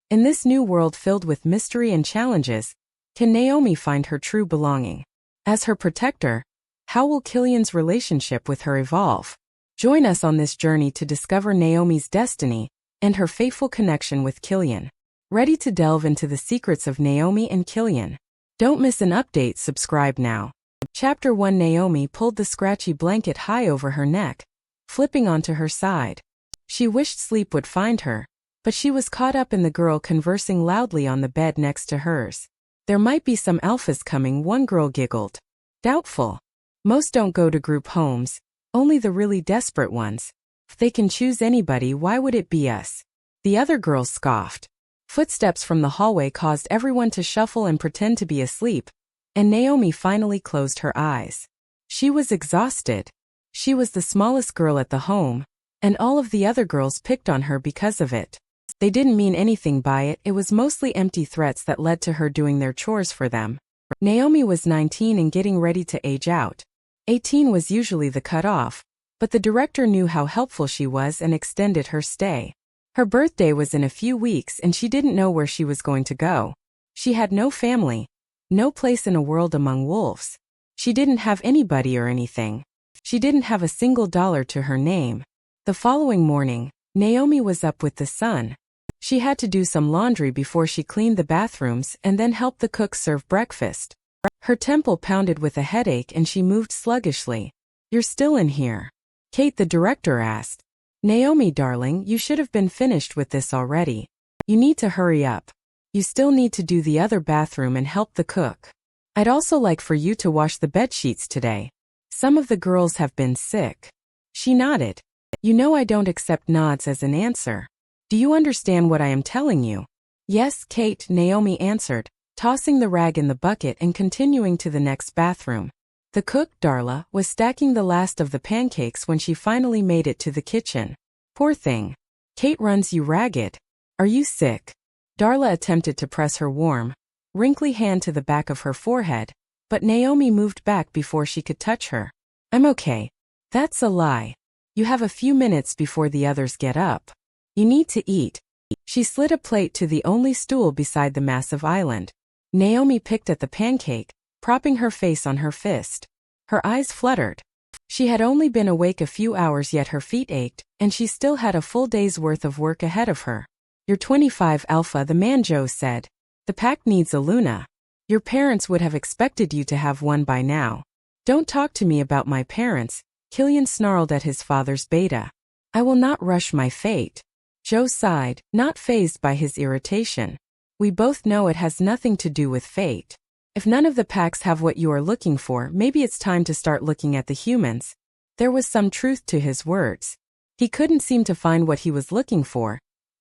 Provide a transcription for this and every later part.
In this new world filled with mystery and challenges, can Naomi find her true belonging? As her protector, how will Killian's relationship with her evolve? Join us on this journey to discover Naomi's destiny and her fateful connection with Killian. Ready to delve into the secrets of Naomi and Killian? Don't miss an update, subscribe now. Chapter 1. Naomi pulled the scratchy blanket high over her neck, flipping onto her side. She wished sleep would find her, but she was caught up in the girl conversing loudly on the bed next to hers. There might be some alphas coming, one girl giggled. Doubtful. Most don't go to group homes, only the really desperate ones. If they can choose anybody, why would it be us? The other girls scoffed. Footsteps from the hallway caused everyone to shuffle and pretend to be asleep, and Naomi finally closed her eyes. She was exhausted. She was the smallest girl at the home, and all of the other girls picked on her because of it. They didn't mean anything by it, it was mostly empty threats that led to her doing their chores for them. Naomi was 19 and getting ready to age out. 18 was usually the cutoff, but the director knew how helpful she was and extended her stay. Her birthday was in a few weeks and she didn't know where she was going to go. She had no family, no place in a world among wolves. She didn't have anybody or anything. She didn't have a single dollar to her name. The following morning, Naomi was up with the sun. She had to do some laundry before she cleaned the bathrooms and then help the cook serve breakfast. Her temple pounded with a headache and she moved sluggishly. "You're still in here?" Kate, the director, asked. "Naomi, darling, you should have been finished with this already. You need to hurry up. You still need to do the other bathroom and help the cook. I'd also like for you to wash the bedsheets today. Some of the girls have been sick." She nodded. "You know I don't accept nods as an answer. Do you understand what I am telling you?" "Yes, Kate," Naomi answered, tossing the rag in the bucket and continuing to the next bathroom. The cook, Darla, was stacking the last of the pancakes when she finally made it to the kitchen. "Poor thing. Kate runs you ragged. Are you sick?" Darla attempted to press her warm, wrinkly hand to the back of her forehead, but Naomi moved back before she could touch her. "I'm okay." "That's a lie. You have a few minutes before the others get up. You need to eat." She slid a plate to the only stool beside the massive island. Naomi picked at the pancake, propping her face on her fist. Her eyes fluttered. She had only been awake a few hours yet her feet ached, and she still had a full day's worth of work ahead of her. "You're 25, Alpha," the man Joe said. "The pack needs a Luna. Your parents would have expected you to have one by now." "Don't talk to me about my parents," Killian snarled at his father's beta. "I will not rush my fate." Joe sighed, not fazed by his irritation. "We both know it has nothing to do with fate. If none of the packs have what you are looking for, maybe it's time to start looking at the humans." There was some truth to his words. He couldn't seem to find what he was looking for,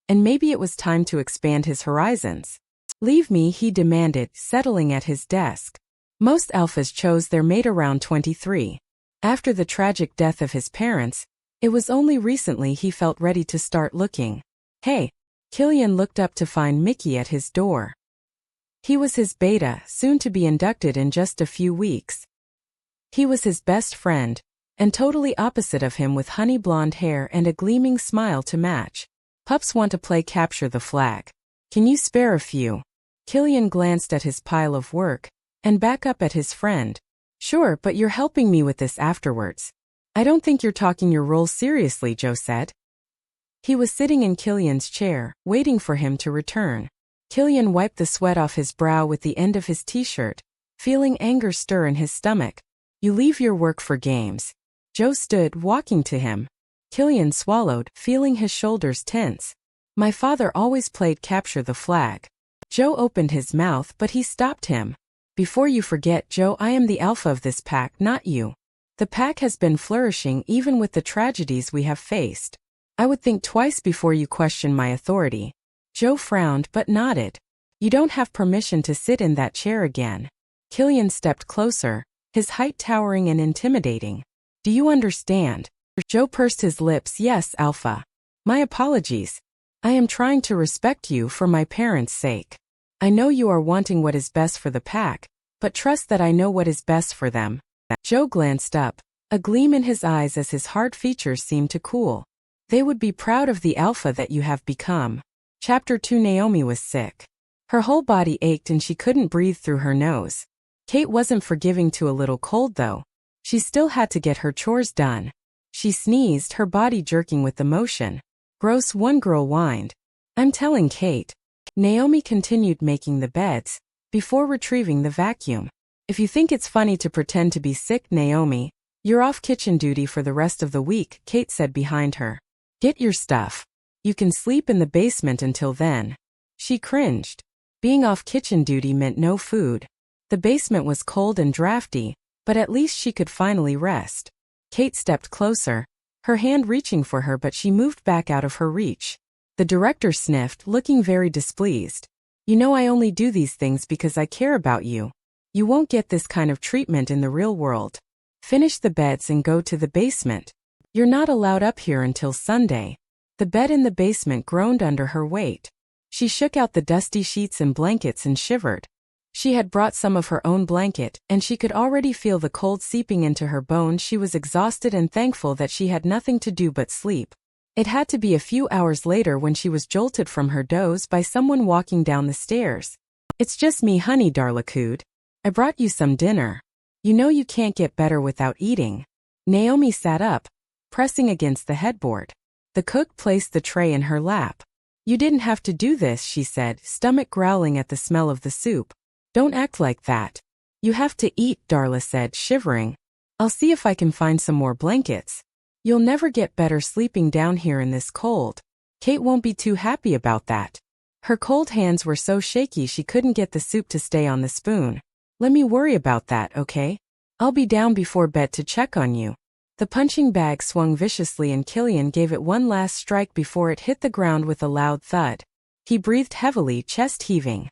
and maybe it was time to expand his horizons. "Leave me," he demanded, settling at his desk. Most alphas chose their mate around 23. After the tragic death of his parents, it was only recently he felt ready to start looking. "Hey." Killian looked up to find Mickey at his door. He was his beta, soon to be inducted in just a few weeks. He was his best friend, and totally opposite of him with honey blonde hair and a gleaming smile to match. "Pups want to play capture the flag. Can you spare a few?" Killian glanced at his pile of work, and back up at his friend. "Sure, but you're helping me with this afterwards." "I don't think you're taking your role seriously," Joe said. He was sitting in Killian's chair, waiting for him to return. Killian wiped the sweat off his brow with the end of his t-shirt, feeling anger stir in his stomach. "You leave your work for games." Joe stood, walking to him. Killian swallowed, feeling his shoulders tense. "My father always played capture the flag." Joe opened his mouth, but he stopped him. "Before you forget, Joe, I am the alpha of this pack, not you. The pack has been flourishing even with the tragedies we have faced. I would think twice before you question my authority." Joe frowned but nodded. "You don't have permission to sit in that chair again." Killian stepped closer, his height towering and intimidating. "Do you understand?" Joe pursed his lips. "Yes, Alpha. My apologies. I am trying to respect you for my parents' sake. I know you are wanting what is best for the pack, but trust that I know what is best for them." Joe glanced up, a gleam in his eyes as his hard features seemed to cool. "They would be proud of the alpha that you have become." Chapter 2. Naomi was sick. Her whole body ached and she couldn't breathe through her nose. Kate wasn't forgiving to a little cold though. She still had to get her chores done. She sneezed, her body jerking with the motion. Gross, one girl whined. I'm telling Kate. Naomi continued making the beds, before retrieving the vacuum. If you think it's funny to pretend to be sick, Naomi, you're off kitchen duty for the rest of the week, Kate said behind her. Get your stuff. You can sleep in the basement until then. She cringed. Being off kitchen duty meant no food. The basement was cold and drafty, but at least she could finally rest. Kate stepped closer, her hand reaching for her, but she moved back out of her reach. The director sniffed, looking very displeased. You know I only do these things because I care about you. You won't get this kind of treatment in the real world. Finish the beds and go to the basement. You're not allowed up here until Sunday. The bed in the basement groaned under her weight. She shook out the dusty sheets and blankets and shivered. She had brought some of her own blanket, and she could already feel the cold seeping into her bones. She was exhausted and thankful that she had nothing to do but sleep. It had to be a few hours later when she was jolted from her doze by someone walking down the stairs. It's just me, honey darlacood. I brought you some dinner. You know you can't get better without eating. Naomi sat up, pressing against the headboard. The cook placed the tray in her lap. You didn't have to do this, she said, stomach growling at the smell of the soup. Don't act like that. You have to eat, Darla said, shivering. I'll see if I can find some more blankets. You'll never get better sleeping down here in this cold. Kate won't be too happy about that. Her cold hands were so shaky she couldn't get the soup to stay on the spoon. Let me worry about that, okay? I'll be down before bed to check on you. The punching bag swung viciously and Killian gave it one last strike before it hit the ground with a loud thud. He breathed heavily, chest heaving.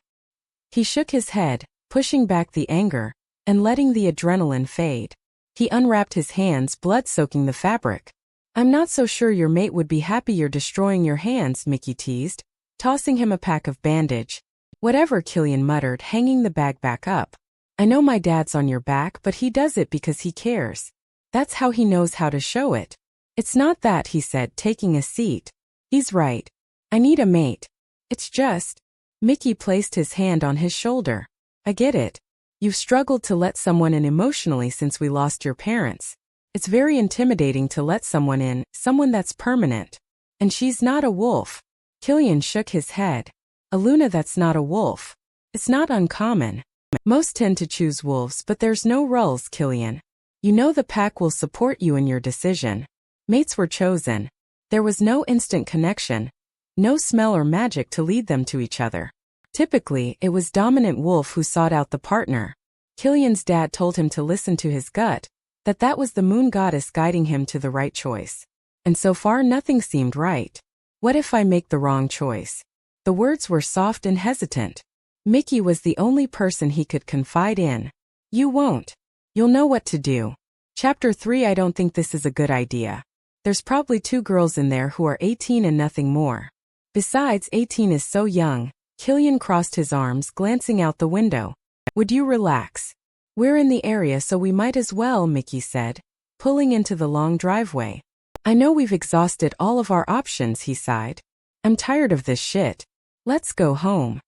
He shook his head, pushing back the anger, and letting the adrenaline fade. He unwrapped his hands, blood soaking the fabric. I'm not so sure your mate would be happy you're destroying your hands, Mickey teased, tossing him a pack of bandage. Whatever, Killian muttered, hanging the bag back up. I know my dad's on your back, but he does it because he cares. That's how he knows how to show it. It's not that, he said, taking a seat. He's right. I need a mate. It's just... Mickey placed his hand on his shoulder. I get it. You've struggled to let someone in emotionally since we lost your parents. It's very intimidating to let someone in, someone that's permanent. And she's not a wolf. Killian shook his head. A Luna that's not a wolf. It's not uncommon. Most tend to choose wolves, but there's no rules, Killian. You know the pack will support you in your decision. Mates were chosen. There was no instant connection. No smell or magic to lead them to each other. Typically, it was dominant wolf who sought out the partner. Killian's dad told him to listen to his gut, that was the moon goddess guiding him to the right choice. And so far nothing seemed right. What if I make the wrong choice? The words were soft and hesitant. Mickey was the only person he could confide in. You won't. You'll know what to do. Chapter 3. I don't think this is a good idea. There's probably 2 girls in there who are 18 and nothing more. Besides, 18 is so young. Killian crossed his arms, glancing out the window. Would you relax? We're in the area, so we might as well, Mickey said, pulling into the long driveway. I know we've exhausted all of our options, he sighed. I'm tired of this shit. Let's go home.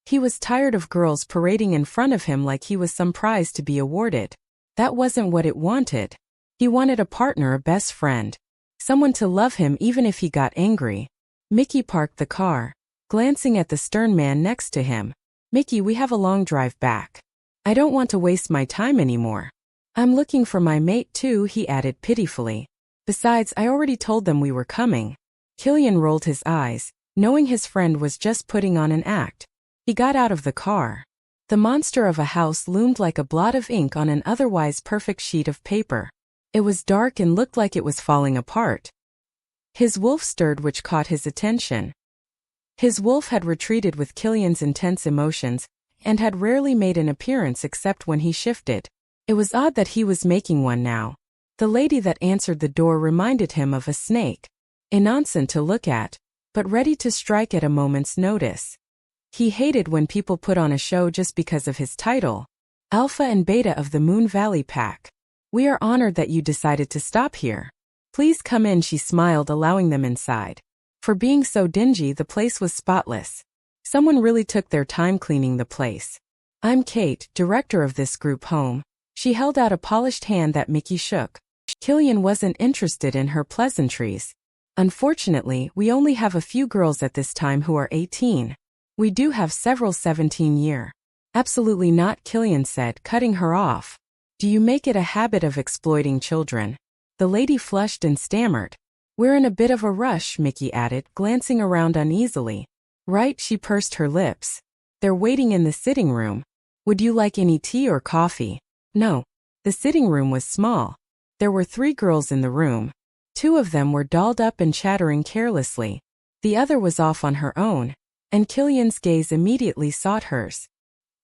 He was tired of girls parading in front of him like he was some prize to be awarded. That wasn't what it wanted. He wanted a partner, a best friend. Someone to love him even if he got angry. Mickey parked the car, glancing at the stern man next to him. Mickey, we have a long drive back. I don't want to waste my time anymore. I'm looking for my mate too, he added pitifully. Besides, I already told them we were coming. Killian rolled his eyes, knowing his friend was just putting on an act. He got out of the car. The monster of a house loomed like a blot of ink on an otherwise perfect sheet of paper. It was dark and looked like it was falling apart. His wolf stirred, which caught his attention. His wolf had retreated with Killian's intense emotions, and had rarely made an appearance except when he shifted. It was odd that he was making one now. The lady that answered the door reminded him of a snake. Innocent to look at, but ready to strike at a moment's notice. He hated when people put on a show just because of his title. Alpha and Beta of the Moon Valley Pack. We are honored that you decided to stop here. Please come in, she smiled, allowing them inside. For being so dingy, the place was spotless. Someone really took their time cleaning the place. I'm Kate, director of this group home. She held out a polished hand that Mickey shook. Killian wasn't interested in her pleasantries. Unfortunately, we only have a few girls at this time who are 18. We do have several 17-year. Absolutely not, Killian said, cutting her off. Do you make it a habit of exploiting children? The lady flushed and stammered. We're in a bit of a rush, Mickey added, glancing around uneasily. Right, she pursed her lips. They're waiting in the sitting room. Would you like any tea or coffee? No. The sitting room was small. There were 3 girls in the room. 2 of them were dolled up and chattering carelessly. The other was off on her own, and Killian's gaze immediately sought hers.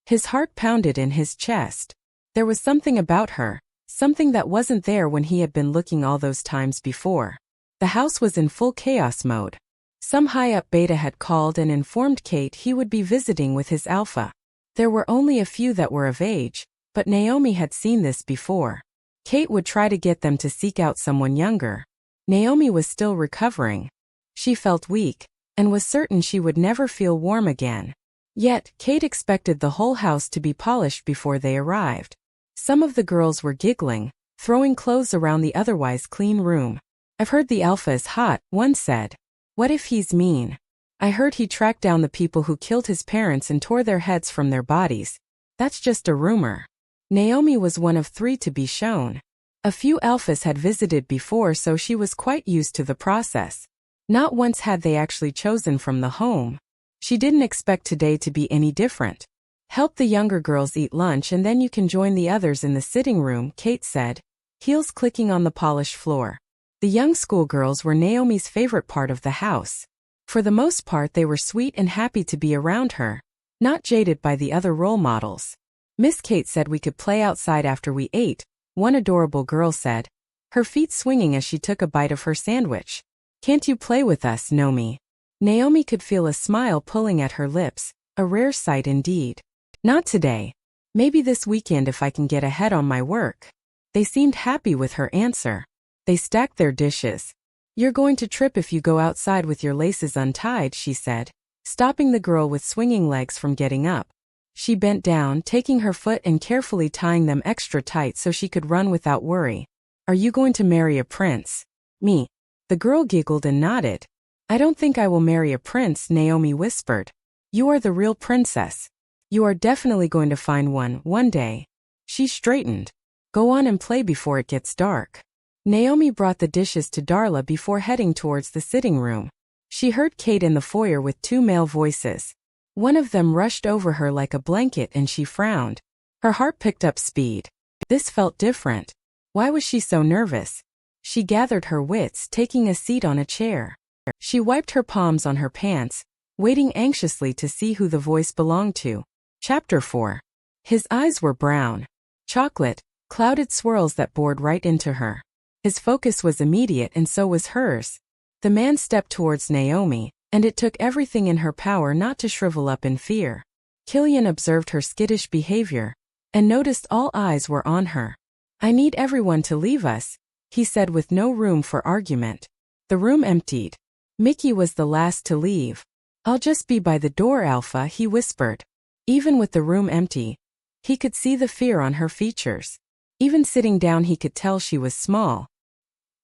His heart pounded in his chest. There was something about her, something that wasn't there when he had been looking all those times before. The house was in full chaos mode. Some high-up beta had called and informed Kate he would be visiting with his alpha. There were only a few that were of age, but Naomi had seen this before. Kate would try to get them to seek out someone younger. Naomi was still recovering. She felt weak, and was certain she would never feel warm again. Yet, Kate expected the whole house to be polished before they arrived. Some of the girls were giggling, throwing clothes around the otherwise clean room. I've heard the alpha is hot, one said. What if he's mean? I heard he tracked down the people who killed his parents and tore their heads from their bodies. That's just a rumor. Naomi was one of 3 to be shown. A few alphas had visited before, so she was quite used to the process. Not once had they actually chosen from the home. She didn't expect today to be any different. Help the younger girls eat lunch and then you can join the others in the sitting room, Kate said, heels clicking on the polished floor. The young schoolgirls were Naomi's favorite part of the house. For the most part they were sweet and happy to be around her, not jaded by the other role models. Miss Kate said we could play outside after we ate, one adorable girl said, her feet swinging as she took a bite of her sandwich. Can't you play with us, Naomi? Naomi could feel a smile pulling at her lips, a rare sight indeed. Not today. Maybe this weekend if I can get ahead on my work. They seemed happy with her answer. They stacked their dishes. You're going to trip if you go outside with your laces untied, she said, stopping the girl with swinging legs from getting up. She bent down, taking her foot and carefully tying them extra tight so she could run without worry. Are you going to marry a prince? Me. The girl giggled and nodded. I don't think I will marry a prince, Naomi whispered. You are the real princess. You are definitely going to find one day. She straightened. Go on and play before it gets dark. Naomi brought the dishes to Darla before heading towards the sitting room. She heard Kate in the foyer with 2 male voices. One of them rushed over her like a blanket and she frowned. Her heart picked up speed. This felt different. Why was she so nervous? She gathered her wits, taking a seat on a chair. She wiped her palms on her pants, waiting anxiously to see who the voice belonged to. Chapter 4. His eyes were brown. Chocolate, clouded swirls that bored right into her. His focus was immediate and so was hers. The man stepped towards Naomi, and it took everything in her power not to shrivel up in fear. Killian observed her skittish behavior, and noticed all eyes were on her. I need everyone to leave us, he said with no room for argument. The room emptied. Mickey was the last to leave. I'll just be by the door, Alpha, he whispered. Even with the room empty, he could see the fear on her features. Even sitting down he could tell she was small.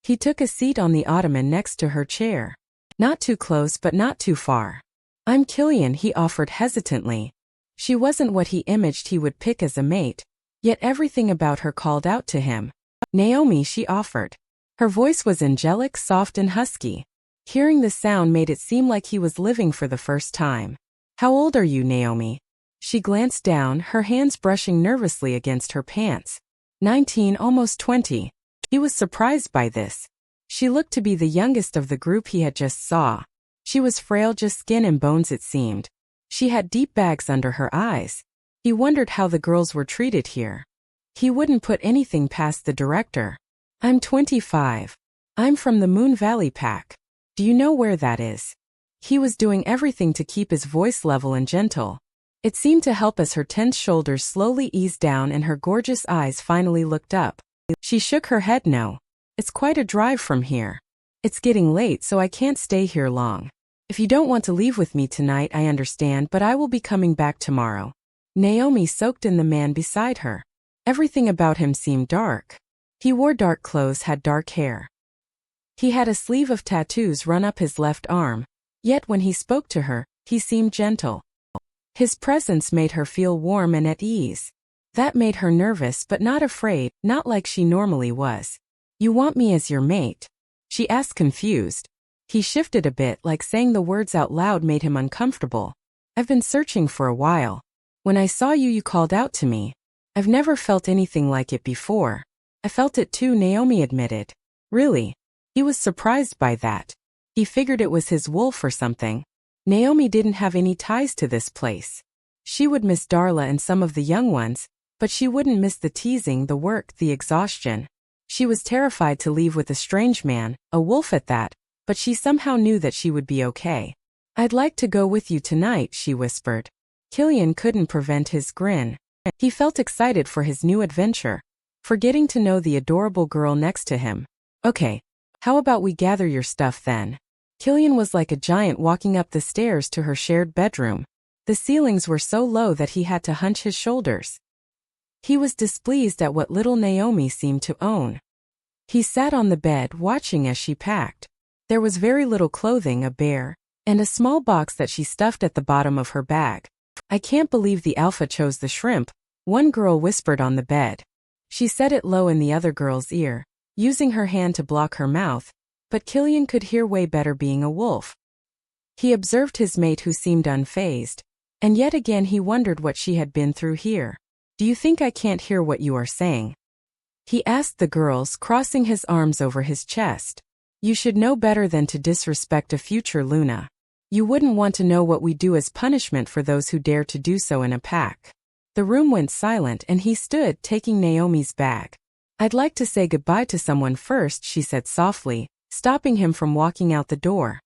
He took a seat on the ottoman next to her chair. Not too close but not too far. I'm Killian, he offered hesitantly. She wasn't what he imaged he would pick as a mate, yet everything about her called out to him. Naomi, she offered. Her voice was angelic, soft and husky. Hearing the sound made it seem like he was living for the first time. How old are you, Naomi? She glanced down, her hands brushing nervously against her pants. 19, almost 20. He was surprised by this. She looked to be the youngest of the group he had just saw. She was frail, just skin and bones it seemed. She had deep bags under her eyes. He wondered how the girls were treated here. He wouldn't put anything past the director. I'm 25. I'm from the Moon Valley Pack. Do you know where that is? He was doing everything to keep his voice level and gentle. It seemed to help as her tense shoulders slowly eased down and her gorgeous eyes finally looked up. She shook her head no. It's quite a drive from here. It's getting late, so I can't stay here long. If you don't want to leave with me tonight, I understand, but I will be coming back tomorrow. Naomi soaked in the man beside her. Everything about him seemed dark. He wore dark clothes, had dark hair. He had a sleeve of tattoos run up his left arm, yet when he spoke to her, he seemed gentle. His presence made her feel warm and at ease. That made her nervous but not afraid, not like she normally was. You want me as your mate? She asked, confused. He shifted a bit, like saying the words out loud made him uncomfortable. I've been searching for a while. When I saw you, you called out to me. I've never felt anything like it before. I felt it too, Naomi admitted. Really? He was surprised by that. He figured it was his wolf or something. Naomi didn't have any ties to this place. She would miss Darla and some of the young ones, but she wouldn't miss the teasing, the work, the exhaustion. She was terrified to leave with a strange man, a wolf at that, but she somehow knew that she would be okay. I'd like to go with you tonight, she whispered. Killian couldn't prevent his grin. He felt excited for his new adventure, for getting to know the adorable girl next to him. Okay, how about we gather your stuff then? Killian was like a giant walking up the stairs to her shared bedroom. The ceilings were so low that he had to hunch his shoulders. He was displeased at what little Naomi seemed to own. He sat on the bed watching as she packed. There was very little clothing, a bear, and a small box that she stuffed at the bottom of her bag. I can't believe the alpha chose the shrimp, one girl whispered on the bed. She said it low in the other girl's ear, using her hand to block her mouth, but Killian could hear way better being a wolf. He observed his mate who seemed unfazed, and yet again he wondered what she had been through here. Do you think I can't hear what you are saying? He asked the girls, crossing his arms over his chest. You should know better than to disrespect a future Luna. You wouldn't want to know what we do as punishment for those who dare to do so in a pack. The room went silent and he stood, taking Naomi's bag. I'd like to say goodbye to someone first, she said softly, stopping him from walking out the door.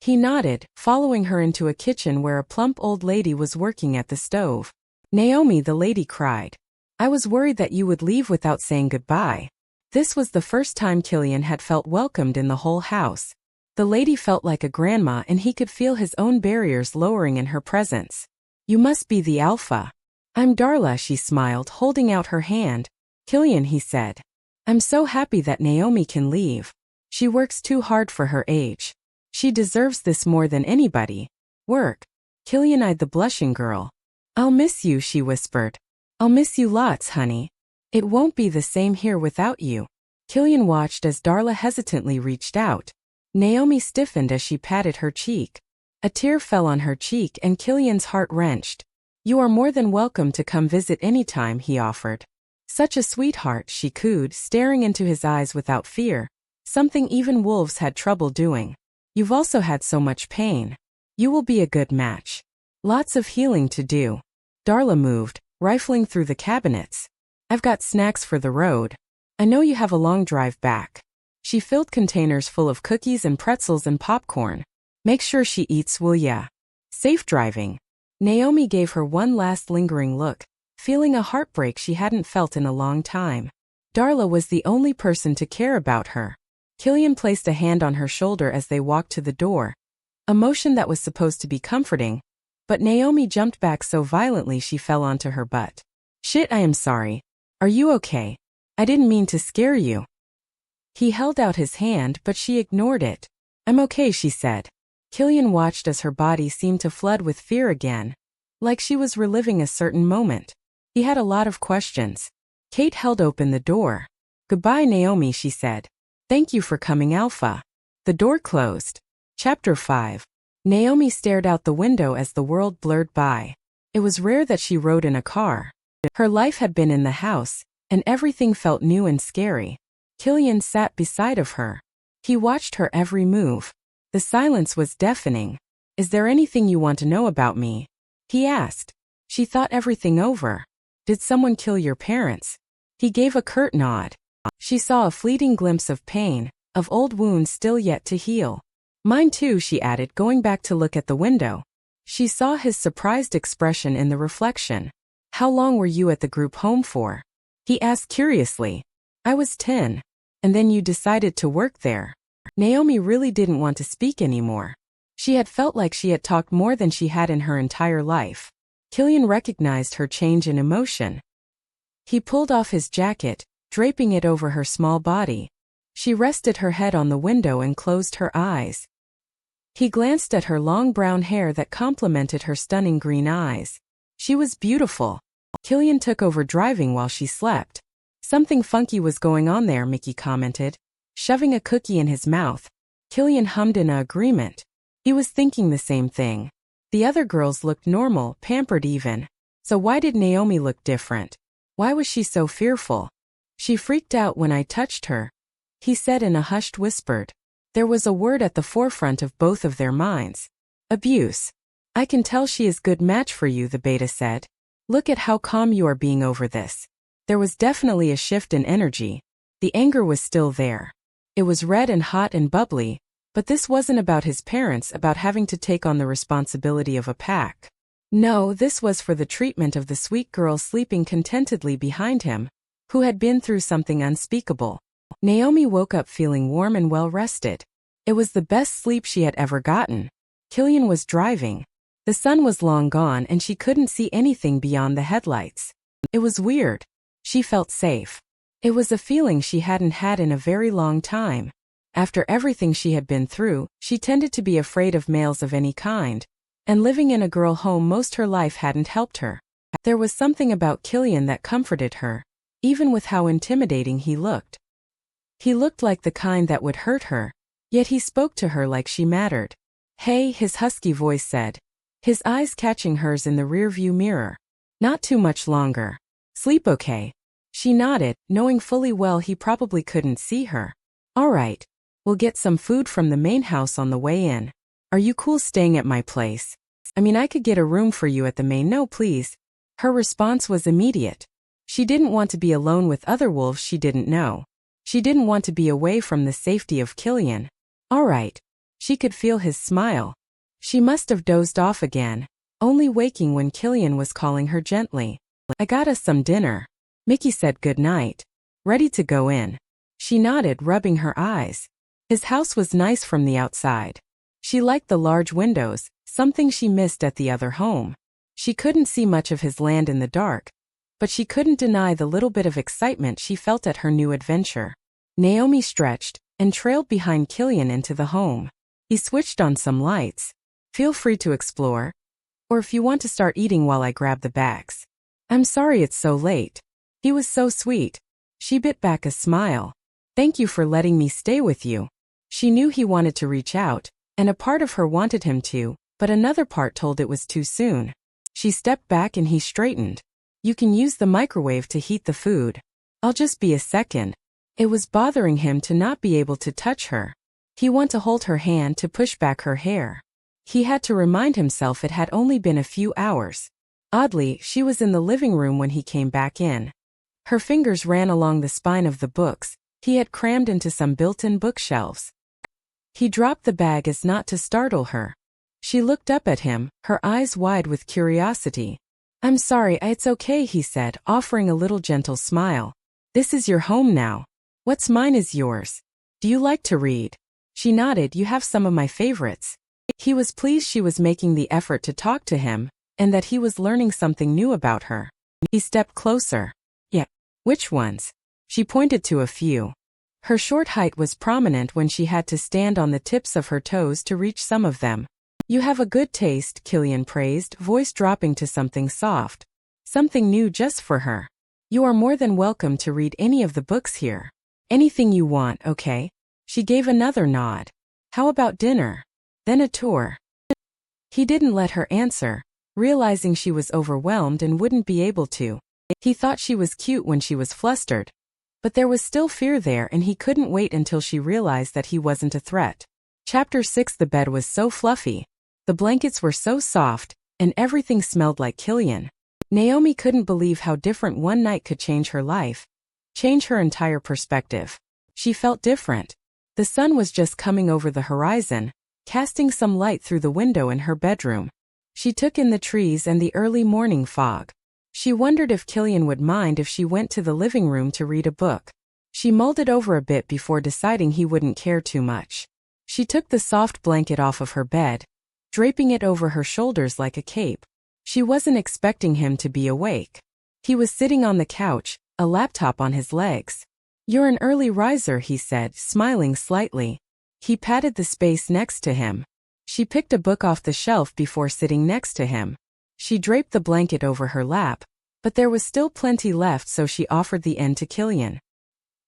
He nodded, following her into a kitchen where a plump old lady was working at the stove. Naomi, the lady cried. I was worried that you would leave without saying goodbye. This was the first time Killian had felt welcomed in the whole house. The lady felt like a grandma and he could feel his own barriers lowering in her presence. You must be the alpha. I'm Darla, she smiled, holding out her hand. Killian, he said. I'm so happy that Naomi can leave. She works too hard for her age. She deserves this more than anybody. Work. Killian eyed the blushing girl. I'll miss you, she whispered. I'll miss you lots, honey. It won't be the same here without you. Killian watched as Darla hesitantly reached out. Naomi stiffened as she patted her cheek. A tear fell on her cheek and Killian's heart wrenched. You are more than welcome to come visit anytime, he offered. Such a sweetheart, she cooed, staring into his eyes without fear, something even wolves had trouble doing. You've also had so much pain. You will be a good match. Lots of healing to do. Darla moved, rifling through the cabinets. I've got snacks for the road. I know you have a long drive back. She filled containers full of cookies and pretzels and popcorn. Make sure she eats, will ya? Safe driving. Naomi gave her one last lingering look, feeling a heartbreak she hadn't felt in a long time. Darla was the only person to care about her. Killian placed a hand on her shoulder as they walked to the door, a motion that was supposed to be comforting, but Naomi jumped back so violently she fell onto her butt. Shit, I am sorry. Are you okay? I didn't mean to scare you. He held out his hand, but she ignored it. I'm okay, she said. Killian watched as her body seemed to flood with fear again, like she was reliving a certain moment. He had a lot of questions. Kate held open the door. Goodbye, Naomi, she said. Thank you for coming, Alpha. The door closed. Chapter 5. Naomi stared out the window as the world blurred by. It was rare that she rode in a car. Her life had been in the house, and everything felt new and scary. Killian sat beside of her. He watched her every move. The silence was deafening. Is there anything you want to know about me? He asked. She thought everything over. Did someone kill your parents? He gave a curt nod. She saw a fleeting glimpse of pain, of old wounds still yet to heal. Mine too, she added, going back to look at the window. She saw his surprised expression in the reflection. How long were you at the group home for? He asked curiously. I was 10. And then you decided to work there. Naomi really didn't want to speak anymore. She had felt like she had talked more than she had in her entire life. Killian recognized her change in emotion. He pulled off his jacket, draping it over her small body. She rested her head on the window and closed her eyes. He glanced at her long brown hair that complemented her stunning green eyes. She was beautiful. Killian took over driving while she slept. Something funky was going on there, Mickey commented, shoving a cookie in his mouth. Killian hummed in agreement. He was thinking the same thing. The other girls looked normal, pampered even. So why did Naomi look different? Why was she so fearful? She freaked out when I touched her, he said in a hushed whisper. There was a word at the forefront of both of their minds. Abuse. I can tell she is good match for you, the beta said. Look at how calm you are being over this. There was definitely a shift in energy. The anger was still there. It was red and hot and bubbly, but this wasn't about his parents, about having to take on the responsibility of a pack. No, this was for the treatment of the sweet girl sleeping contentedly behind him, who had been through something unspeakable. Naomi woke up feeling warm and well-rested. It was the best sleep she had ever gotten. Killian was driving. The sun was long gone and she couldn't see anything beyond the headlights. It was weird. She felt safe. It was a feeling she hadn't had in a very long time. After everything she had been through, she tended to be afraid of males of any kind, and living in a girl home most her life hadn't helped her. There was something about Killian that comforted her, even with how intimidating he looked. He looked like the kind that would hurt her, yet he spoke to her like she mattered. Hey, his husky voice said, his eyes catching hers in the rearview mirror. Not too much longer. Sleep okay? She nodded, knowing fully well he probably couldn't see her. All right. We'll get some food from the main house on the way in. Are you cool staying at my place? I mean, I could get a room for you at the main. No, please. Her response was immediate. She didn't want to be alone with other wolves she didn't know. She didn't want to be away from the safety of Killian. All right. She could feel his smile. She must have dozed off again, only waking when Killian was calling her gently. I got us some dinner. Mickey said good night. Ready to go in. She nodded, rubbing her eyes. His house was nice from the outside. She liked the large windows, something she missed at the other home. She couldn't see much of his land in the dark, but she couldn't deny the little bit of excitement she felt at her new adventure. Naomi stretched and trailed behind Killian into the home. He switched on some lights. Feel free to explore, or if you want to start eating while I grab the bags. I'm sorry it's so late. He was so sweet. She bit back a smile. Thank you for letting me stay with you. She knew he wanted to reach out, and a part of her wanted him to, but another part told it was too soon. She stepped back and he straightened. You can use the microwave to heat the food. I'll just be a second. It was bothering him to not be able to touch her. He wanted to hold her hand to push back her hair. He had to remind himself it had only been a few hours. Oddly, she was in the living room when he came back in. Her fingers ran along the spine of the books he had crammed into some built-in bookshelves. He dropped the bag as not to startle her. She looked up at him, her eyes wide with curiosity. I'm sorry, it's okay, he said, offering a little gentle smile. This is your home now. What's mine is yours. Do you like to read? She nodded. You have some of my favorites. He was pleased she was making the effort to talk to him, and that he was learning something new about her. He stepped closer. Yeah. Which ones? She pointed to a few. Her short height was prominent when she had to stand on the tips of her toes to reach some of them. You have a good taste, Killian praised, voice dropping to something soft. Something new just for her. You are more than welcome to read any of the books here. Anything you want, okay? She gave another nod. How about dinner? Then a tour. He didn't let her answer, realizing she was overwhelmed and wouldn't be able to. He thought she was cute when she was flustered. But there was still fear there and he couldn't wait until she realized that he wasn't a threat. Chapter 6. The bed was so fluffy. The blankets were so soft, and everything smelled like Killian. Naomi couldn't believe how different one night could change her life. Change her entire perspective. She felt different. The sun was just coming over the horizon, casting some light through the window in her bedroom. She took in the trees and the early morning fog. She wondered if Killian would mind if she went to the living room to read a book. She mulled it over a bit before deciding he wouldn't care too much. She took the soft blanket off of her bed, draping it over her shoulders like a cape. She wasn't expecting him to be awake. He was sitting on the couch, a laptop on his legs. "You're an early riser," he said, smiling slightly. He patted the space next to him. She picked a book off the shelf before sitting next to him. She draped the blanket over her lap, but there was still plenty left, so she offered the end to Killian.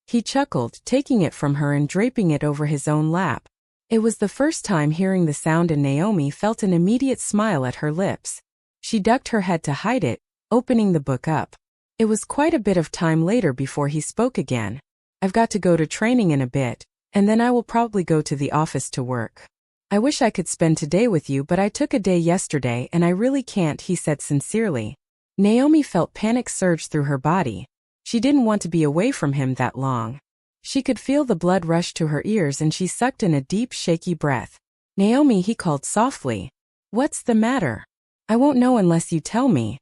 He chuckled, taking it from her and draping it over his own lap. It was the first time hearing the sound, and Naomi felt an immediate smile at her lips. She ducked her head to hide it, opening the book up. It was quite a bit of time later before he spoke again. "I've got to go to training in a bit, and then I will probably go to the office to work. I wish I could spend today with you, but I took a day yesterday and I really can't," he said sincerely. Naomi felt panic surge through her body. She didn't want to be away from him that long. She could feel the blood rush to her ears and she sucked in a deep, shaky breath. "Naomi," he called softly. "What's the matter?" "I won't know unless you tell me."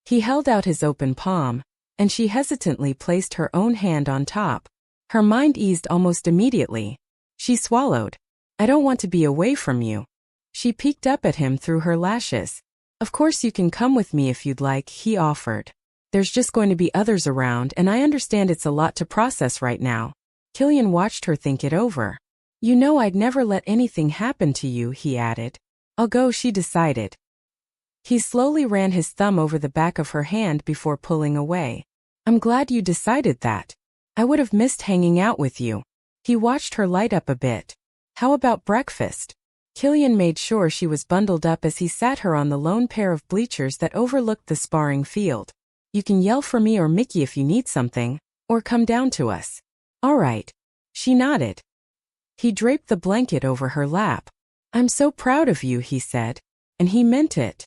He held out his open palm, and she hesitantly placed her own hand on top. Her mind eased almost immediately. She swallowed. "I don't want to be away from you." She peeked up at him through her lashes. "Of course you can come with me if you'd like," he offered. "There's just going to be others around, and I understand it's a lot to process right now." Killian watched her think it over. "You know I'd never let anything happen to you," he added. "I'll go," she decided. He slowly ran his thumb over the back of her hand before pulling away. "I'm glad you decided that. I would have missed hanging out with you." He watched her light up a bit. "How about breakfast?" Killian made sure she was bundled up as he sat her on the lone pair of bleachers that overlooked the sparring field. "You can yell for me or Mickey if you need something, or come down to us." "All right." She nodded. He draped the blanket over her lap. "I'm so proud of you," he said. And he meant it.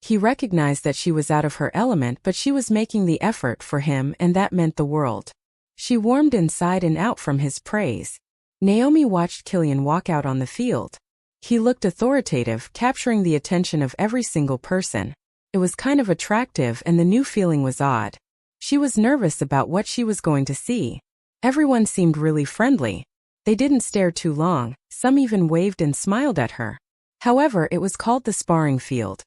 He recognized that she was out of her element, but she was making the effort for him, and that meant the world. She warmed inside and out from his praise. Naomi watched Killian walk out on the field. He looked authoritative, capturing the attention of every single person. It was kind of attractive, and the new feeling was odd. She was nervous about what she was going to see. Everyone seemed really friendly. They didn't stare too long, some even waved and smiled at her. However, it was called the sparring field,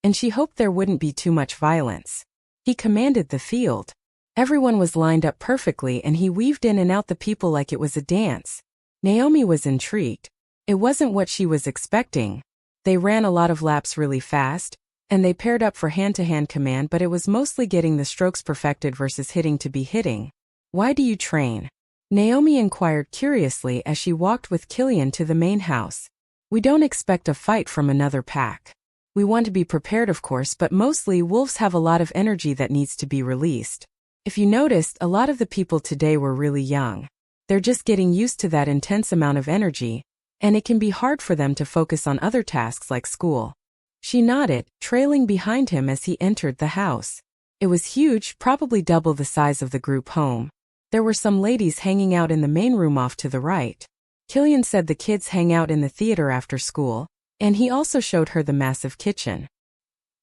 and she hoped there wouldn't be too much violence. He commanded the field. Everyone was lined up perfectly, and he weaved in and out the people like it was a dance. Naomi was intrigued. It wasn't what she was expecting. They ran a lot of laps really fast, and they paired up for hand-to-hand command, but it was mostly getting the strokes perfected versus hitting to be hitting. "Why do you train?" Naomi inquired curiously as she walked with Killian to the main house. "We don't expect a fight from another pack. We want to be prepared, of course, but mostly wolves have a lot of energy that needs to be released. If you noticed, a lot of the people today were really young. They're just getting used to that intense amount of energy, and it can be hard for them to focus on other tasks like school." She nodded, trailing behind him as he entered the house. It was huge, probably double the size of the group home. There were some ladies hanging out in the main room off to the right. Killian said the kids hang out in the theater after school, and he also showed her the massive kitchen.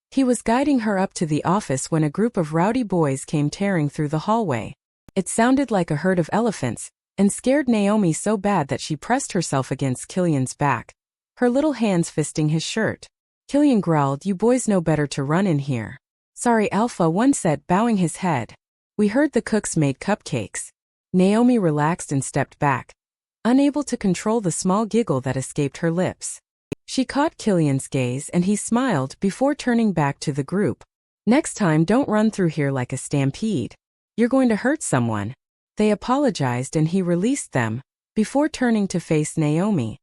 He was guiding her up to the office when a group of rowdy boys came tearing through the hallway. It sounded like a herd of elephants, and scared Naomi so bad that she pressed herself against Killian's back, her little hands fisting his shirt. Killian growled, "You boys know better to run in here." "Sorry, Alpha," one said, bowing his head. "We heard the cooks made cupcakes." Naomi relaxed and stepped back, unable to control the small giggle that escaped her lips. She caught Killian's gaze and he smiled before turning back to the group. "Next time, don't run through here like a stampede. You're going to hurt someone." They apologized and he released them, before turning to face Naomi.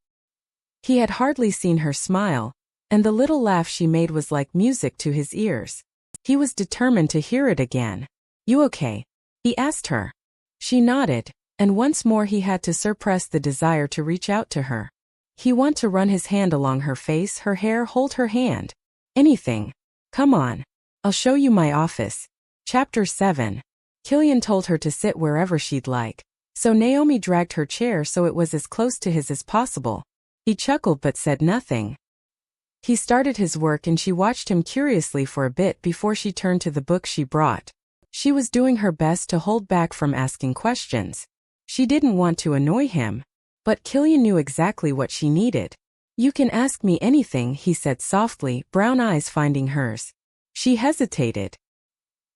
He had hardly seen her smile, and the little laugh she made was like music to his ears. He was determined to hear it again. "You okay?" he asked her. She nodded, and once more he had to suppress the desire to reach out to her. He wanted to run his hand along her face, her hair, hold her hand. Anything. "Come on. I'll show you my office." Chapter 7. Killian told her to sit wherever she'd like, so Naomi dragged her chair so it was as close to his as possible. He chuckled but said nothing. He started his work and she watched him curiously for a bit before she turned to the book she brought. She was doing her best to hold back from asking questions. She didn't want to annoy him, but Killian knew exactly what she needed. "You can ask me anything," he said softly, brown eyes finding hers. She hesitated.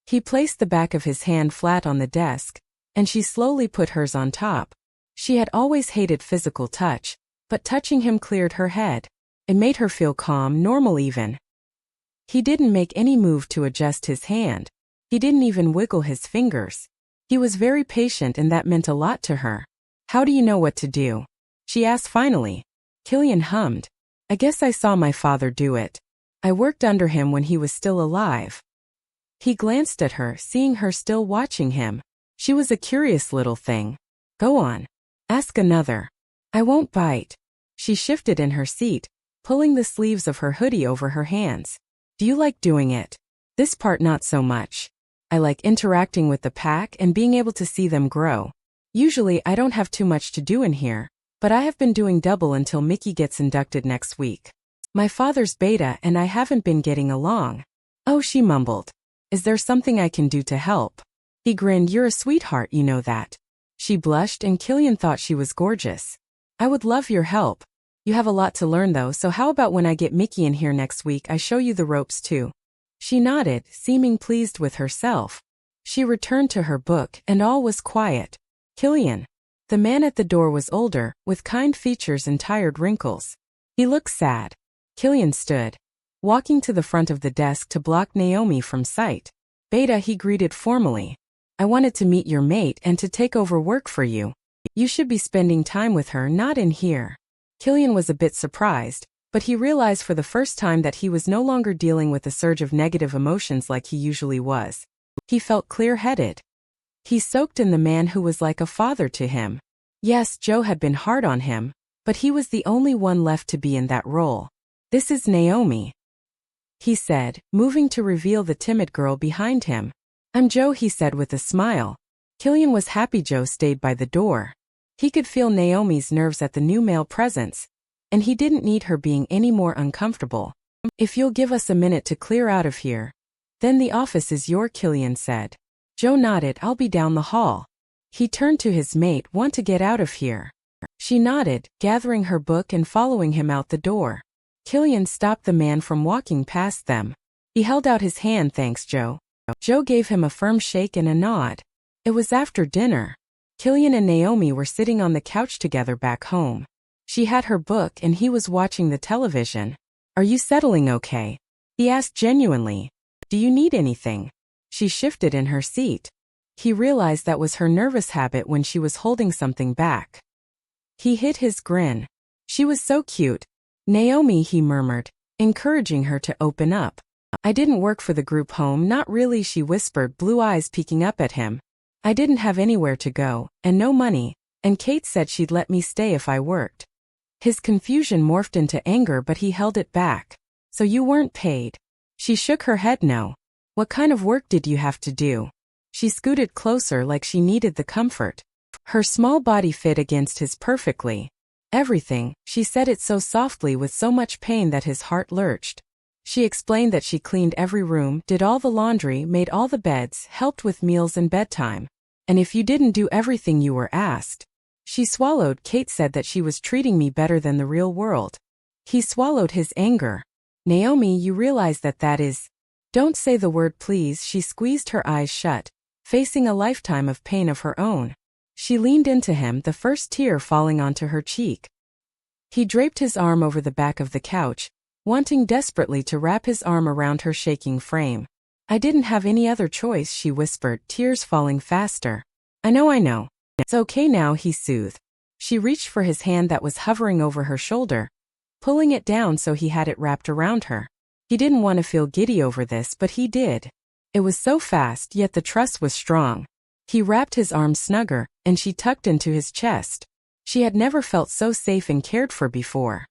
He placed the back of his hand flat on the desk, and she slowly put hers on top. She had always hated physical touch, but touching him cleared her head. It made her feel calm, normal even. He didn't make any move to adjust his hand. He didn't even wiggle his fingers. He was very patient, and that meant a lot to her. "How do you know what to do?" she asked finally. Killian hummed. "I guess I saw my father do it. I worked under him when he was still alive." He glanced at her, seeing her still watching him. She was a curious little thing. "Go on. Ask another." "I won't bite." She shifted in her seat, pulling the sleeves of her hoodie over her hands. "Do you like doing it?" "This part not so much. I like interacting with the pack and being able to see them grow. Usually I don't have too much to do in here, but I have been doing double until Mickey gets inducted next week. My father's beta and I haven't been getting along." "Oh," she mumbled. "Is there something I can do to help?" He grinned. "You're a sweetheart, you know that." She blushed, and Killian thought she was gorgeous. "I would love your help. You have a lot to learn though, so how about when I get Mickey in here next week I show you the ropes too?" She nodded, seeming pleased with herself. She returned to her book, and all was quiet. Killian. The man at the door was older, with kind features and tired wrinkles. He looked sad. Killian stood, walking to the front of the desk to block Naomi from sight. "Beta," he greeted formally. "I wanted to meet your mate and to take over work for you. You should be spending time with her, not in here." Killian was a bit surprised, but he realized for the first time that he was no longer dealing with a surge of negative emotions like he usually was. He felt clear-headed. He soaked in the man who was like a father to him. Yes, Joe had been hard on him, but he was the only one left to be in that role. "This is Naomi," he said, moving to reveal the timid girl behind him. "I'm Joe," he said with a smile. Killian was happy Joe stayed by the door. He could feel Naomi's nerves at the new male presence, and he didn't need her being any more uncomfortable. "If you'll give us a minute to clear out of here, then the office is yours," Killian said. Joe nodded. "I'll be down the hall." He turned to his mate. "Want to get out of here?" She nodded, gathering her book and following him out the door. Killian stopped the man from walking past them. He held out his hand. "Thanks, Joe." Joe gave him a firm shake and a nod. It was after dinner. Killian and Naomi were sitting on the couch together back home. She had her book and he was watching the television. "Are you settling okay?" he asked genuinely. "Do you need anything?" She shifted in her seat. He realized that was her nervous habit when she was holding something back. He hid his grin. "She was so cute." "Naomi," he murmured, encouraging her to open up. "I didn't work for the group home." "Not really," she whispered, blue eyes peeking up at him. "I didn't have anywhere to go, and no money, and Kate said she'd let me stay if I worked." His confusion morphed into anger, but he held it back. "So you weren't paid?" She shook her head. "No." "What kind of work did you have to do?" She scooted closer like she needed the comfort. Her small body fit against his perfectly. "Everything," she said it so softly with so much pain that his heart lurched. She explained that she cleaned every room, did all the laundry, made all the beds, helped with meals and bedtime. "And if you didn't do everything you were asked?" She swallowed. "Kate said that she was treating me better than the real world." He swallowed his anger. "Naomi, you realize that is—" "Don't say the word, please." She squeezed her eyes shut, facing a lifetime of pain of her own. She leaned into him, the first tear falling onto her cheek. He draped his arm over the back of the couch, wanting desperately to wrap his arm around her shaking frame. "I didn't have any other choice," she whispered, tears falling faster. I know. It's okay now," he soothed. She reached for his hand that was hovering over her shoulder, pulling it down so he had it wrapped around her. He didn't want to feel giddy over this, but he did. It was so fast, yet the trust was strong. He wrapped his arms snugger, and she tucked into his chest. She had never felt so safe and cared for before.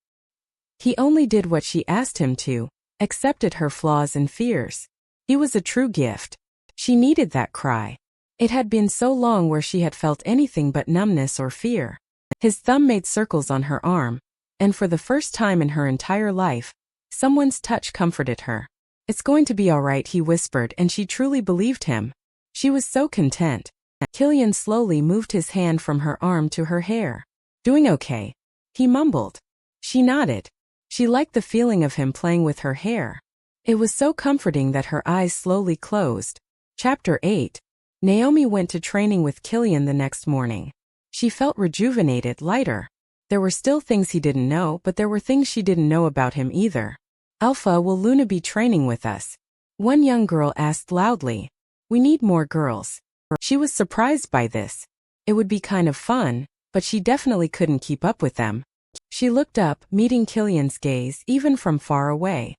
He only did what she asked him to, accepted her flaws and fears. He was a true gift. She needed that cry. It had been so long where she had felt anything but numbness or fear. His thumb made circles on her arm, and for the first time in her entire life, someone's touch comforted her. "It's going to be all right," he whispered, and she truly believed him. She was so content. Killian slowly moved his hand from her arm to her hair. Doing okay? He mumbled. She nodded. She liked the feeling of him playing with her hair. It was so comforting that her eyes slowly closed. Chapter 8. Naomi went to training with Killian the next morning. She felt rejuvenated, lighter. There were still things he didn't know, but there were things she didn't know about him either. Alpha, will Luna be training with us? One young girl asked loudly. We need more girls. She was surprised by this. It would be kind of fun, but she definitely couldn't keep up with them. She looked up, meeting Killian's gaze even from far away.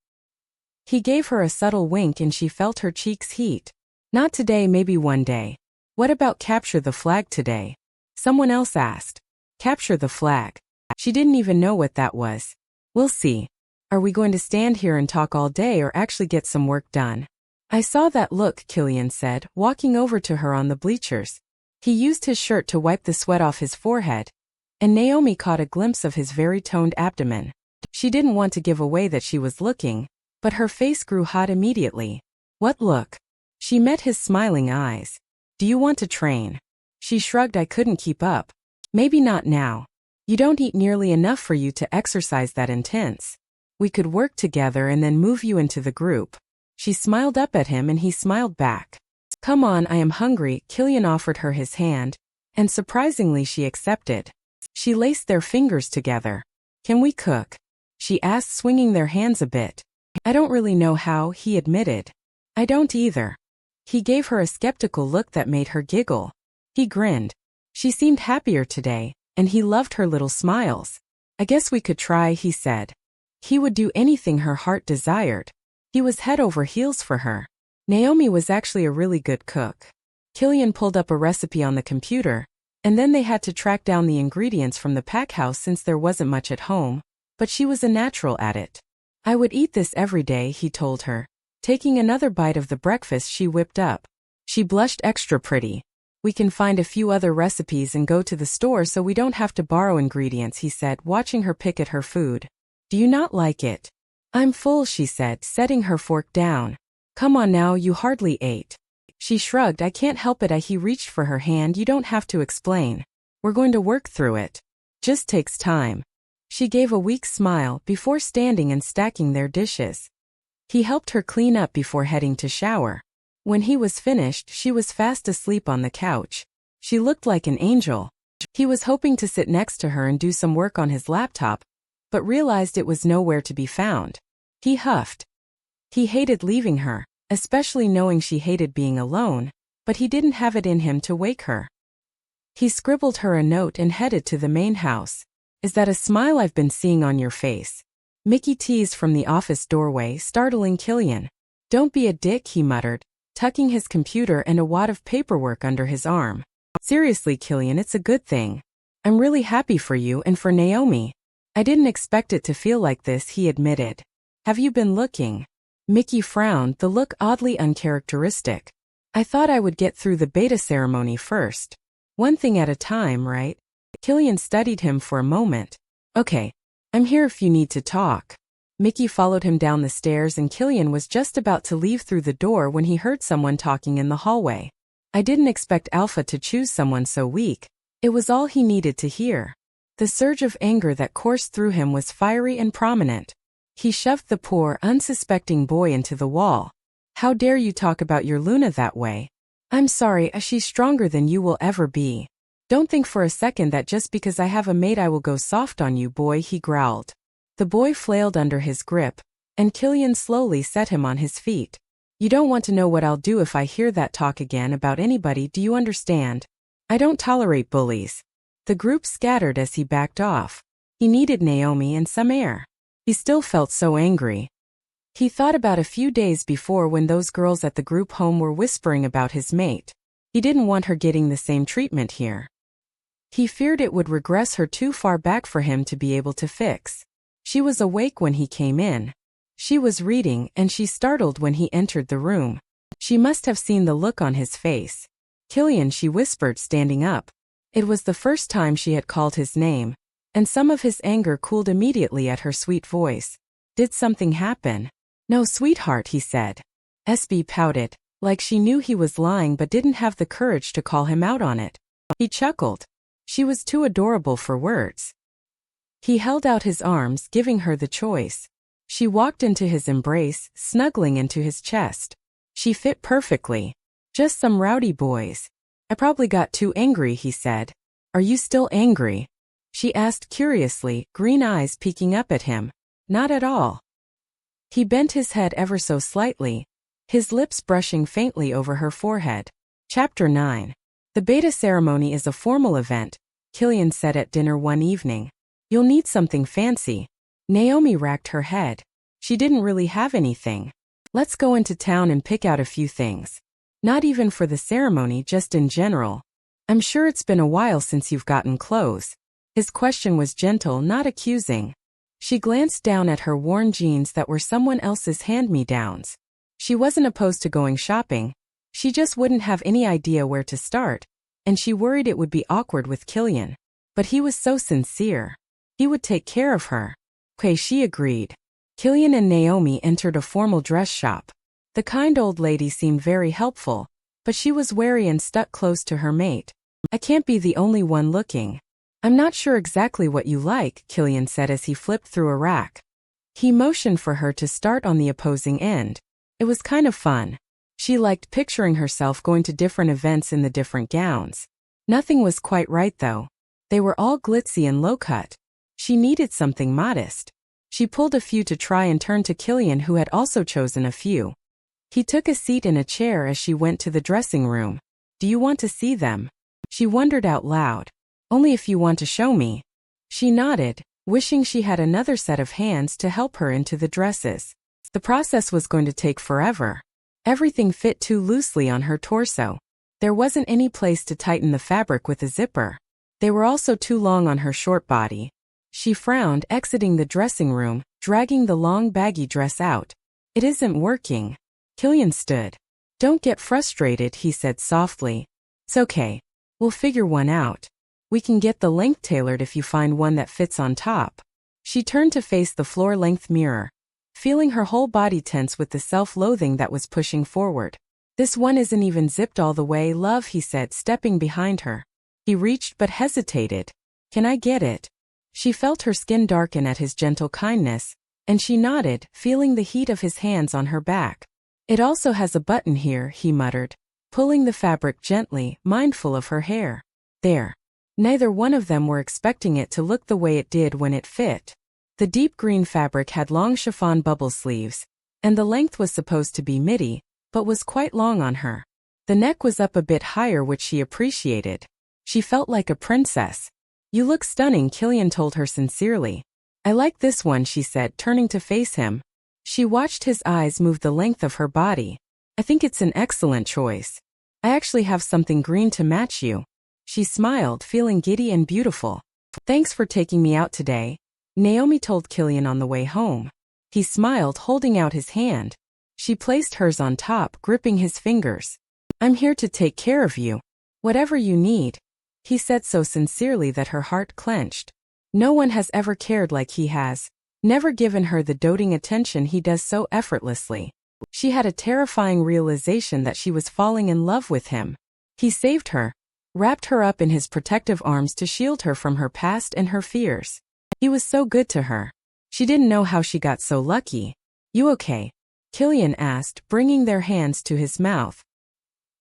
He gave her a subtle wink and she felt her cheeks heat. Not today, maybe one day. What about capture the flag today? Someone else asked. Capture the flag. She didn't even know what that was. We'll see. Are we going to stand here and talk all day or actually get some work done? I saw that look, Killian said, walking over to her on the bleachers. He used his shirt to wipe the sweat off his forehead, and Naomi caught a glimpse of his very toned abdomen. She didn't want to give away that she was looking, but her face grew hot immediately. What look? She met his smiling eyes. Do you want to train? She shrugged. I couldn't keep up. Maybe not now. You don't eat nearly enough for you to exercise that intense. We could work together and then move you into the group. She smiled up at him and he smiled back. Come on, I am hungry. Killian offered her his hand, and surprisingly she accepted. She laced their fingers together. Can we cook? She asked, swinging their hands a bit. I don't really know how, he admitted. I don't either. He gave her a skeptical look that made her giggle. He grinned. She seemed happier today, and he loved her little smiles. I guess we could try, he said. He would do anything her heart desired. He was head over heels for her. Naomi was actually a really good cook. Killian pulled up a recipe on the computer, and then they had to track down the ingredients from the pack house since there wasn't much at home, but she was a natural at it. I would eat this every day, he told her, taking another bite of the breakfast she whipped up. She blushed extra pretty. We can find a few other recipes and go to the store so we don't have to borrow ingredients, he said, watching her pick at her food. Do you not like it? I'm full, she said, setting her fork down. Come on now, you hardly ate. She shrugged. I can't help it. He reached for her hand. You don't have to explain. We're going to work through it. Just takes time. She gave a weak smile before standing and stacking their dishes. He helped her clean up before heading to shower. When he was finished, she was fast asleep on the couch. She looked like an angel. He was hoping to sit next to her and do some work on his laptop, but realized it was nowhere to be found. He huffed. He hated leaving her, especially knowing she hated being alone, but he didn't have it in him to wake her. He scribbled her a note and headed to the main house. Is that a smile I've been seeing on your face? Mickey teased from the office doorway, startling Killian. Don't be a dick, he muttered, tucking his computer and a wad of paperwork under his arm. Seriously, Killian, it's a good thing. I'm really happy for you and for Naomi. I didn't expect it to feel like this, he admitted. Have you been looking? Mickey frowned, the look oddly uncharacteristic. I thought I would get through the beta ceremony first. One thing at a time, right? Killian studied him for a moment. Okay, I'm here if you need to talk. Mickey followed him down the stairs and Killian was just about to leave through the door when he heard someone talking in the hallway. I didn't expect Alpha to choose someone so weak. It was all he needed to hear. The surge of anger that coursed through him was fiery and prominent. He shoved the poor, unsuspecting boy into the wall. How dare you talk about your Luna that way? I'm sorry, she's stronger than you will ever be. Don't think for a second that just because I have a mate I will go soft on you, boy, he growled. The boy flailed under his grip, and Killian slowly set him on his feet. You don't want to know what I'll do if I hear that talk again about anybody, do you understand? I don't tolerate bullies. The group scattered as he backed off. He needed Naomi and some air. He still felt so angry. He thought about a few days before when those girls at the group home were whispering about his mate. He didn't want her getting the same treatment here. He feared it would regress her too far back for him to be able to fix. She was awake when he came in. She was reading and she startled when he entered the room. She must have seen the look on his face. Killian, she whispered, standing up. It was the first time she had called his name, and some of his anger cooled immediately at her sweet voice. Did something happen? No, sweetheart, he said. SB pouted. like she knew he was lying but didn't have the courage to call him out on it. He chuckled. She was too adorable for words. He held out his arms, giving her the choice. She walked into his embrace, snuggling into his chest. She fit perfectly. Just some rowdy boys. I probably got too angry, he said. Are you still angry? She asked curiously, green eyes peeking up at him. Not at all. He bent his head ever so slightly, his lips brushing faintly over her forehead. Chapter 9. The beta ceremony is a formal event, Killian said at dinner one evening. You'll need something fancy. Naomi racked her head. She didn't really have anything. Let's go into town and pick out a few things. Not even for the ceremony, just in general. I'm sure it's been a while since you've gotten clothes. His question was gentle, not accusing. She glanced down at her worn jeans that were someone else's hand-me-downs. She wasn't opposed to going shopping. She just wouldn't have any idea where to start, and she worried it would be awkward with Killian. But he was so sincere. He would take care of her. Okay, she agreed. Killian and Naomi entered a formal dress shop. The kind old lady seemed very helpful, but she was wary and stuck close to her mate. I can't be the only one looking. I'm not sure exactly what you like, Killian said as he flipped through a rack. He motioned for her to start on the opposing end. It was kind of fun. She liked picturing herself going to different events in the different gowns. Nothing was quite right though. They were all glitzy and low-cut. She needed something modest. She pulled a few to try and turned to Killian, who had also chosen a few. He took a seat in a chair as she went to the dressing room. Do you want to see them? She wondered out loud. Only if you want to show me. She nodded, wishing she had another set of hands to help her into the dresses. The process was going to take forever. Everything fit too loosely on her torso. There wasn't any place to tighten the fabric with a zipper. They were also too long on her short body. She frowned, exiting the dressing room, dragging the long baggy dress out. It isn't working. Killian stood. Don't get frustrated, he said softly. It's okay. We'll figure one out. We can get the length tailored if you find one that fits on top. She turned to face the floor-length mirror, feeling her whole body tense with the self-loathing that was pushing forward. This one isn't even zipped all the way, love, he said, stepping behind her. He reached but hesitated. Can I get it? She felt her skin darken at his gentle kindness, and she nodded, feeling the heat of his hands on her back. It also has a button here, he muttered, pulling the fabric gently, mindful of her hair. There. Neither one of them were expecting it to look the way it did when it fit. The deep green fabric had long chiffon bubble sleeves, and the length was supposed to be midi, but was quite long on her. The neck was up a bit higher, which she appreciated. She felt like a princess. You look stunning, Killian told her sincerely. I like this one, she said, turning to face him. She watched his eyes move the length of her body. I think it's an excellent choice. I actually have something green to match you. She smiled, feeling giddy and beautiful. Thanks for taking me out today, Naomi told Killian on the way home. He smiled, holding out his hand. She placed hers on top, gripping his fingers. I'm here to take care of you. Whatever you need. He said so sincerely that her heart clenched. No one has ever cared like he has. Never given her the doting attention he does so effortlessly. She had a terrifying realization that she was falling in love with him. He saved her, wrapped her up in his protective arms to shield her from her past and her fears. He was so good to her. She didn't know how she got so lucky. You okay? Killian asked, bringing their hands to his mouth.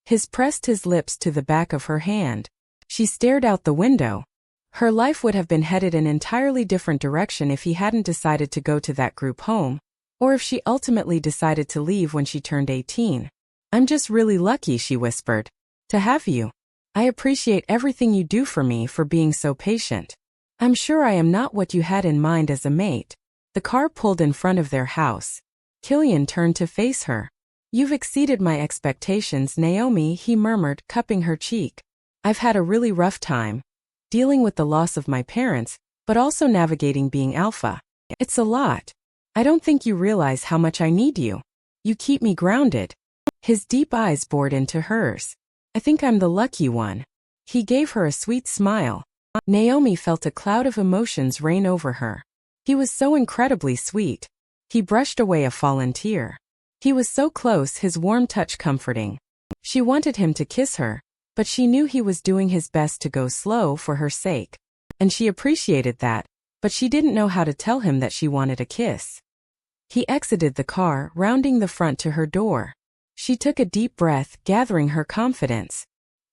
His pressed his lips to the back of her hand. She stared out the window. Her life would have been headed an entirely different direction if he hadn't decided to go to that group home, or if she ultimately decided to leave when she turned 18. I'm just really lucky, she whispered, to have you. I appreciate everything you do for me, for being so patient. I'm sure I am not what you had in mind as a mate. The car pulled in front of their house. Killian turned to face her. You've exceeded my expectations, Naomi, he murmured, cupping her cheek. I've had a really rough time. Dealing with the loss of my parents, but also navigating being alpha. It's a lot. I don't think you realize how much I need you. You keep me grounded. His deep eyes bored into hers. I think I'm the lucky one. He gave her a sweet smile. Naomi felt a cloud of emotions rain over her. He was so incredibly sweet. He brushed away a fallen tear. He was so close, his warm touch comforting. She wanted him to kiss her, but she knew he was doing his best to go slow for her sake. And she appreciated that, but she didn't know how to tell him that she wanted a kiss. He exited the car, rounding the front to her door. She took a deep breath, gathering her confidence.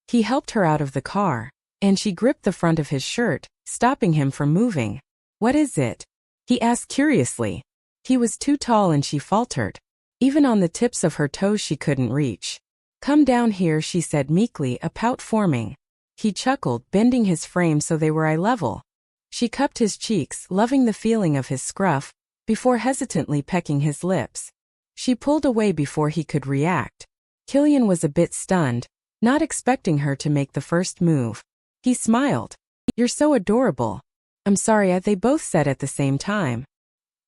He helped her out of the car, and she gripped the front of his shirt, stopping him from moving. "What is it?" he asked curiously. He was too tall and she faltered. Even on the tips of her toes she couldn't reach. "Come down here," she said meekly, a pout forming. He chuckled, bending his frame so they were eye level. She cupped his cheeks, loving the feeling of his scruff, before hesitantly pecking his lips. She pulled away before he could react. Killian was a bit stunned, not expecting her to make the first move. He smiled. "You're so adorable." "I'm sorry," they both said at the same time.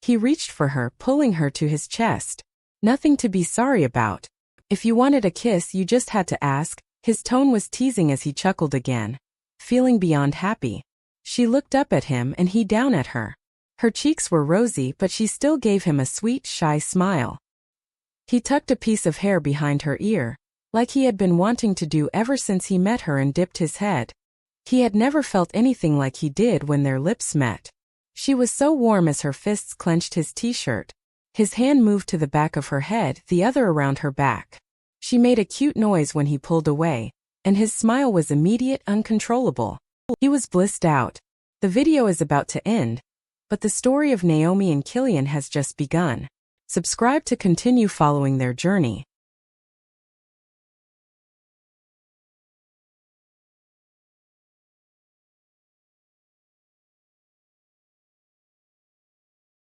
He reached for her, pulling her to his chest. "Nothing to be sorry about. If you wanted a kiss, you just had to ask." His tone was teasing as he chuckled again. Feeling beyond happy. She looked up at him and he down at her. Her cheeks were rosy, but she still gave him a sweet, shy smile. He tucked a piece of hair behind her ear, like he had been wanting to do ever since he met her, and dipped his head. He had never felt anything like he did when their lips met. She was so warm as her fists clenched his t-shirt. His hand moved to the back of her head, the other around her back. She made a cute noise when he pulled away, and his smile was immediate, uncontrollable. He was blissed out. The video is about to end, but the story of Naomi and Killian has just begun. Subscribe to continue following their journey.